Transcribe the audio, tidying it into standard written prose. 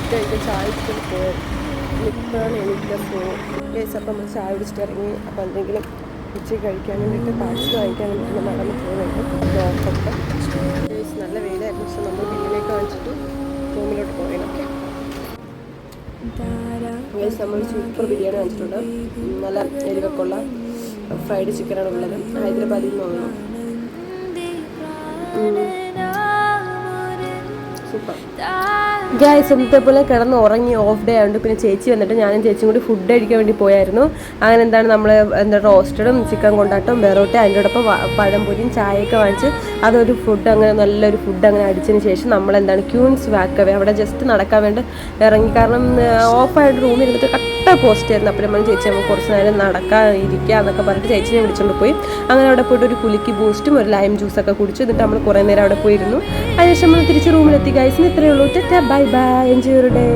Food കഴിക്കാൻ ചായ കുടിച്ചിട്ട് പോയത്. ഇപ്പോഴാണ് എനിക്കപ്പോൾ അപ്പം നമ്മൾ ചായ കുടിച്ചിട്ട് ഇറങ്ങി. അപ്പോൾ എന്തെങ്കിലും ഉച്ചയ്ക്ക് കഴിക്കാൻ വേണ്ടിയിട്ട് പാഴ്സൽ വാങ്ങിക്കാൻ വേണ്ടിയിട്ട് നടന്ന് പോകുന്നുണ്ട്. ബ്ലോക്കൊക്കെ നല്ല വെയിലായിരുന്നു. പക്ഷെ നമ്മൾ ബില്ലിലേക്ക് വാങ്ങിച്ചിട്ട് റൂമിലോട്ട് പോകണം. ഓക്കെ, നമ്മൾ സൂപ്പർ ബിരിയാണി വാങ്ങിച്ചിട്ടുണ്ട്. നല്ല എരിവൊക്കെ ഉള്ള ഫ്രൈഡ് ചിക്കനാണ് ഉള്ളത്. ഹൈദരാബാദിൽ നിന്ന് തോന്നുന്നു. Super guys. ഇന്നത്തെ പോലെ കിടന്ന് ഉറങ്ങി ഓഫ് ഡേ ആയതുകൊണ്ട് പിന്നെ ചേച്ചി വന്നിട്ട് ഞാനും ചേച്ചിയും കൂടി ഫുഡ് കഴിക്കാൻ വേണ്ടി പോയായിരുന്നു. അങ്ങനെ എന്താണ് നമ്മൾ റോസ്റ്റഡും ചിക്കൻ കൊണ്ടാട്ടവും ബെറോട്ട അതിൻ്റെയോടൊപ്പം പഴംപൊരിയും ചായയൊക്കെ വാങ്ങിച്ച് അതൊരു ഫുഡ് അങ്ങനെ നല്ലൊരു ഫുഡ് അങ്ങനെ അടിച്ചതിന് ശേഷം നമ്മളെന്താണ് ക്യൂൻസ് വാക്കവേ അവിടെ ജസ്റ്റ് നടക്കാൻ വേണ്ടി ഇറങ്ങി. കാരണം ഓഫായിട്ട് റൂമിൽ ഇരുന്നിട്ട് കട്ട പോസ്റ്റ് ആയിരുന്നു. അപ്പോൾ നമ്മൾ ചേച്ചി നമുക്ക് കുറച്ച് നേരം നടക്കാൻ ഇരിക്കുക എന്നൊക്കെ പറഞ്ഞിട്ട് ചേച്ചിനെ വിളിച്ചുകൊണ്ട് പോയി. അങ്ങനെ അവിടെ പോയിട്ട് ഒരു കുലുക്കി ബൂസ്റ്റും ഒരു ലൈം ജ്യൂസൊക്കെ കുടിച്ചു. എന്നിട്ട് നമ്മൾ കുറേ നേരം അവിടെ പോയിരുന്നു. അതിനുശേഷം നമ്മൾ തിരിച്ച് റൂമിലെത്തി. ഗൈസിന് ഇത്രയേ ഉള്ളൂ. Bye bye, enjoy your day.